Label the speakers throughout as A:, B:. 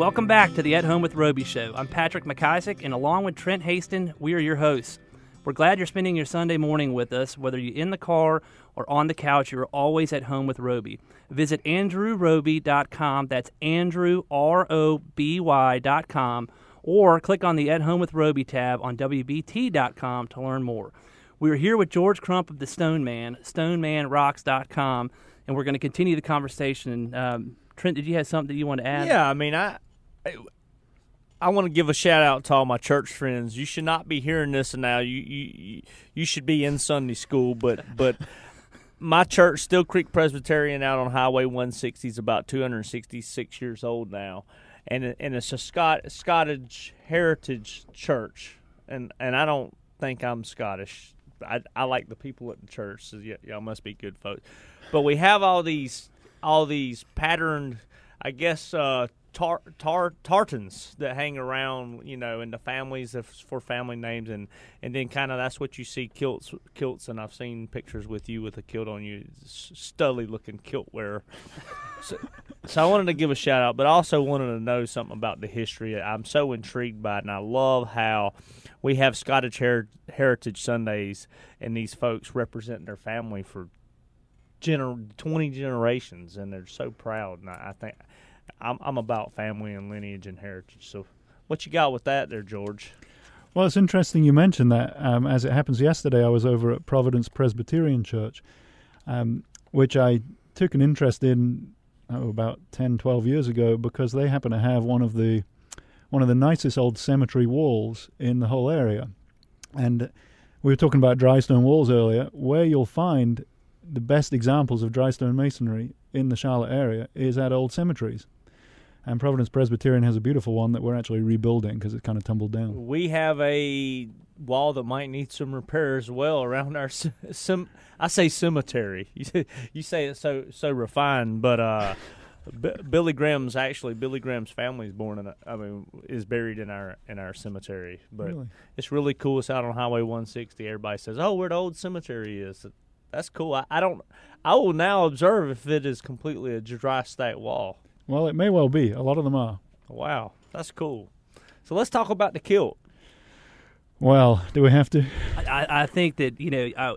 A: Welcome back to the At Home with Roby show. I'm Patrick McIsaac, and along with Trent Haston, we are your hosts. We're glad you're spending your Sunday morning with us. Whether you're in the car or on the couch, you're always at home with Roby. Visit AndrewRoby.com. That's Andrew, ROBY.com. Or click on the At Home with Roby tab on WBT.com to learn more. We're here with George Crump of the Stone Man, StoneManRocks.com, and we're going to continue the conversation. Trent, did you have something that you want to add?
B: Yeah, I mean, I want to give a shout out to all my church friends. You should not be hearing this now. You should be in Sunday school, but my church, Still Creek Presbyterian, out on Highway 160, is about 266 years old now, and it's a Scottish heritage church, and I don't think I'm Scottish. I like the people at the church, so y'all must be good folks. But we have all these patterned, I guess, tartans that hang around, in the families for family names, and then kind of that's what you see kilts, and I've seen pictures with you with a kilt on you, studly looking kilt wearer. So I wanted to give a shout out, but I also wanted to know something about the history. I'm so intrigued by it, and I love how we have Scottish Heritage Sundays, and these folks represent their family for 20 generations, and they're so proud. And I think I'm about family and lineage and heritage. So what you got with that there, George?
C: Well, it's interesting you mentioned that. As it happens, yesterday I was over at Providence Presbyterian Church, which I took an interest in about 10, 12 years ago, because they happen to have one of the nicest old cemetery walls in the whole area. And we were talking about dry stone walls earlier. Where you'll find the best examples of dry stone masonry in the Charlotte area is at old cemeteries. And Providence Presbyterian has a beautiful one that we're actually rebuilding because it's kind of tumbled down.
B: We have a wall that might need some repair as well around our I say cemetery. You say it so refined, but Billy Graham's family is buried in our cemetery. But
C: Really?
B: It's really cool. It's out on Highway 160. Everybody says, "Oh, where the old cemetery is." That's cool. I will now observe if it is completely a dry stack wall.
C: Well, it may well be. A lot of them are.
B: Wow, that's cool. So let's talk about the kilt.
C: Well, do we have to?
A: I think that,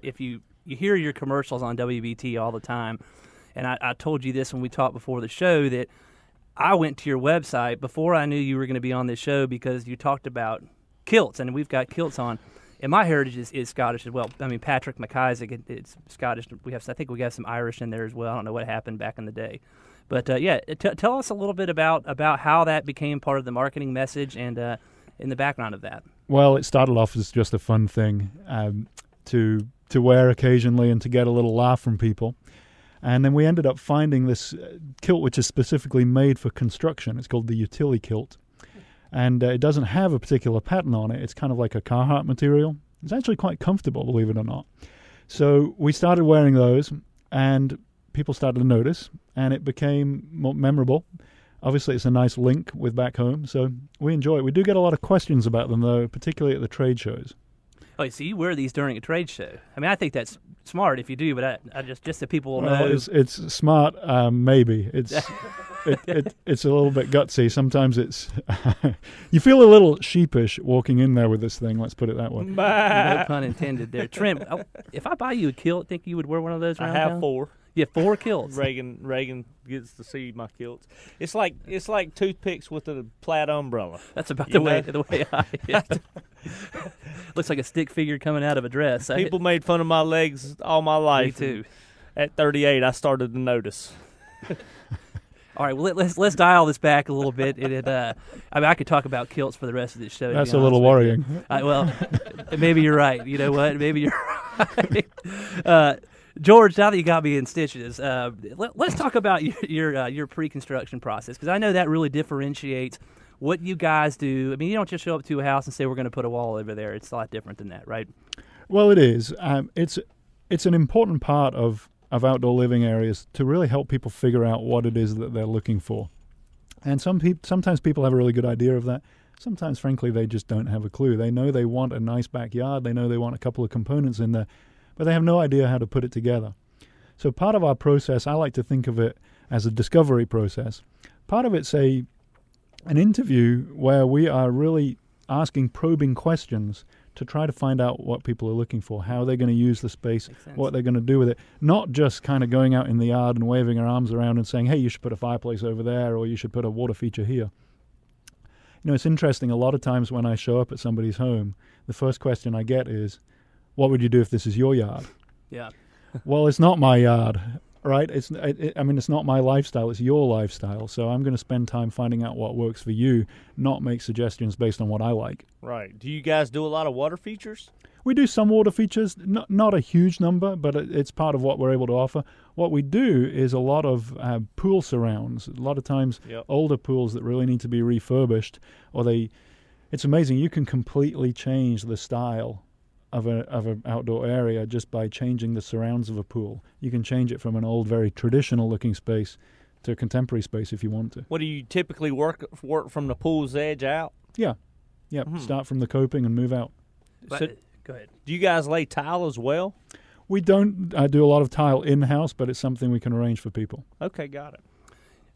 A: if you hear your commercials on WBT all the time, and I told you this when we talked before the show, that I went to your website before I knew you were going to be on this show because you talked about kilts, and we've got kilts on. And my heritage is Scottish as well. I mean, Patrick McIsaac, it's Scottish. I think we got some Irish in there as well. I don't know what happened back in the day. But, tell us a little bit about how that became part of the marketing message and in the background of that.
C: Well, it started off as just a fun thing to wear occasionally and to get a little laugh from people. And then we ended up finding this kilt which is specifically made for construction. It's called the utility kilt. And it doesn't have a particular pattern on it. It's kind of like a Carhartt material. It's actually quite comfortable, believe it or not. So we started wearing those, and people started to notice, and it became more memorable. Obviously, it's a nice link with back home, so we enjoy it. We do get a lot of questions about them, though, particularly at the trade shows.
A: Oh, so you wear these during a trade show? I mean, I think that's smart if you do, but I just so people will know.
C: It's smart, maybe. It's it's a little bit gutsy. Sometimes it's you feel a little sheepish walking in there with this thing. Let's put it that way.
A: No pun intended there. Trent, if I buy you a kilt, think you would wear one of those around
B: I have
A: town?
B: 4.
A: You have 4 kilts.
B: Reagan gets to see my kilts. It's like toothpicks with a plaid umbrella.
A: That's about the way I. Yeah. Looks like a stick figure coming out of a dress.
B: People made fun of my legs all my life.
A: Me too.
B: At 38, I started to notice.
A: All right, well, let's dial this back a little bit. I could talk about kilts for the rest of this show.
C: That's a little worrying.
A: Well, maybe you're right. You know what? Maybe you're right. George, now that you got me in stitches, let's talk about your pre-construction process, because I know that really differentiates what you guys do. I mean, you don't just show up to a house and say, we're going to put a wall over there. It's a lot different than that, right?
C: Well, it is. It's an important part of outdoor living areas to really help people figure out what it is that they're looking for. And sometimes people have a really good idea of that. Sometimes, frankly, they just don't have a clue. They know they want a nice backyard. They know they want a couple of components in there, but they have no idea how to put it together. So part of our process, I like to think of it as a discovery process. Part of it's a an interview where we are really asking probing questions to try to find out what people are looking for, how they're going to use the space, what they're going to do with it. Not just kind of going out in the yard and waving our arms around and saying, hey, you should put a fireplace over there, or you should put a water feature here. You know, it's interesting. A lot of times when I show up at somebody's home, the first question I get is, what would you do if this is your yard?
A: Yeah.
C: Well, it's not my yard, right? It's not my lifestyle. It's your lifestyle. So I'm going to spend time finding out what works for you, not make suggestions based on what I like.
B: Right. Do you guys do a lot of water features?
C: We do some water features, not a huge number, but it's part of what we're able to offer. What we do is a lot of pool surrounds. A lot of times, older pools that really need to be refurbished, it's amazing. You can completely change the style of an outdoor area just by changing the surrounds of a pool. You can change it from an old, very traditional-looking space to a contemporary space if you want to.
B: What do you typically work from the pool's edge out?
C: Yeah. Start from the coping and move out.
B: So,
A: go ahead.
B: Do you guys lay tile as well?
C: We don't do a lot of tile in-house, but it's something we can arrange for people.
B: Okay, got it.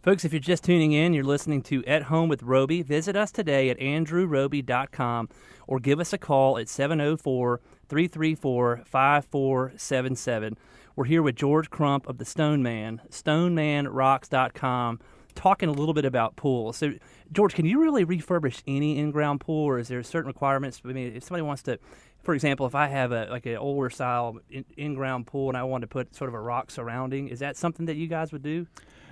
A: Folks, if you're just tuning in, you're listening to At Home with Roby. Visit us today at andrewroby.com or give us a call at 704-334-5477. We're here with George Crump of the Stone Man, stonemanrocks.com, talking a little bit about pools. So, George, can you really refurbish any in-ground pool, or is there certain requirements? I mean, if somebody wants to, for example, if I have an older style in-ground pool and I want to put sort of a rock surrounding, is that something that you guys would do?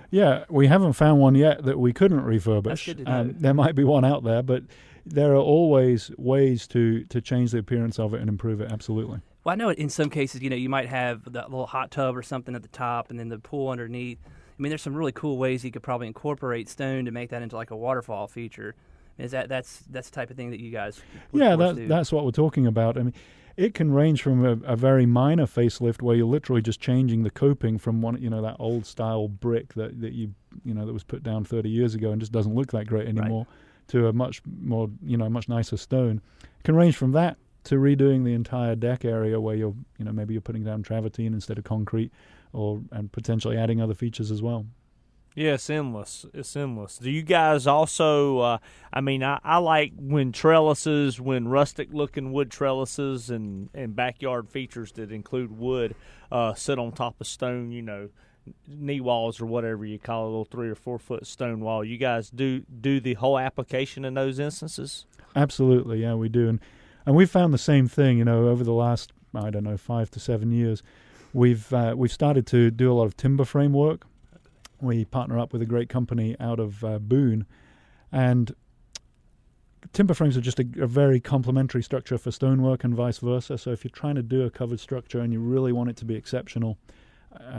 C: Yeah, we haven't found one yet that we couldn't refurbish.
A: That's good to know.
C: There might be one out there, but there are always ways to change the appearance of it and improve it, absolutely.
A: Well, I know in some cases, you might have that little hot tub or something at the top and then the pool underneath. I mean, there's some really cool ways you could probably incorporate stone to make that into like a waterfall feature. Is that's the type of thing that you guys would
C: that's what we're talking about. I mean, it can range from a very minor facelift where you're literally just changing the coping from one, that old style brick that that was put down 30 years ago and just doesn't look that great anymore, to a much more, much nicer stone. It can range from that to redoing the entire deck area where maybe you're putting down travertine instead of concrete, and potentially adding other features as well.
B: Yeah, it's endless. It's endless. Do you guys also, I like when rustic-looking wood trellises and backyard features that include wood sit on top of stone, knee walls or whatever you call a little 3 or 4 foot stone wall. You guys do the whole application in those instances?
C: Absolutely, yeah, we do. And we've found the same thing, over the last, 5 to 7 years. We've started to do a lot of timber frame work. We partner up with a great company out of Boone, and timber frames are just a very complementary structure for stonework and vice versa. So if you're trying to do a covered structure and you really want it to be exceptional,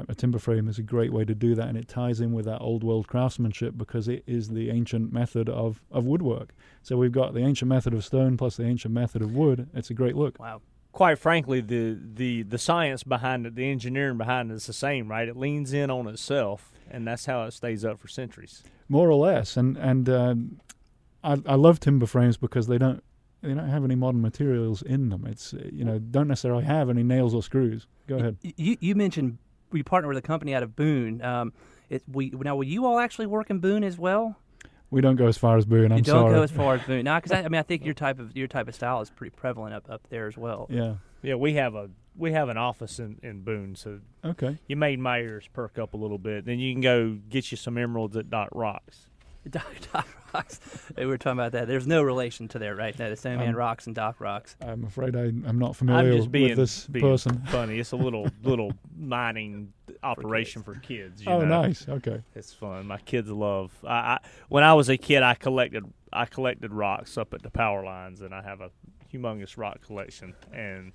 C: a timber frame is a great way to do that, and it ties in with that old world craftsmanship because it is the ancient method of woodwork. So we've got the ancient method of stone plus the ancient method of wood. It's a great look.
A: Wow.
B: Quite frankly, the science behind it, the engineering behind it is the same, right? It leans in on itself, and that's how it stays up for centuries.
C: More or less, and I love timber frames because they don't have any modern materials in them. It's don't necessarily have any nails or screws. Go ahead.
A: You mentioned we partner with a company out of Boone. Will you all actually work in Boone as well?
C: We don't go as far as Boone. I'm sorry.
A: You don't go as far as Boone. No, because I think your type of style is pretty prevalent up there as well.
C: Yeah.
B: Yeah, we have an office in Boone, so
C: okay.
B: You made my ears perk up a little bit. Then you can go get you some emeralds at Dot Rocks.
A: Doc Rocks. We were talking about that. There's no relation to there, right? The Stone Man Rocks and Doc Rocks.
C: I'm afraid I'm not familiar with this person.
B: Funny. It's a little mining operation for kids.
C: Nice. Okay.
B: It's fun. My kids love. When I was a kid, I collected rocks up at the power lines, and I have a humongous rock collection, and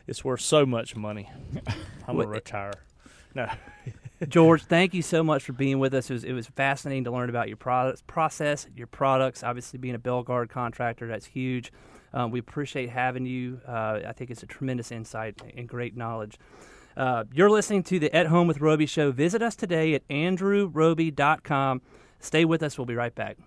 B: it's worth so much money. I'm gonna retire. No.
A: George, thank you so much for being with us. It was fascinating to learn about your process, your products. Obviously, being a Belgard contractor, that's huge. We appreciate having you. I think it's a tremendous insight and great knowledge. You're listening to the At Home with Roby show. Visit us today at andrewroby.com. Stay with us. We'll be right back.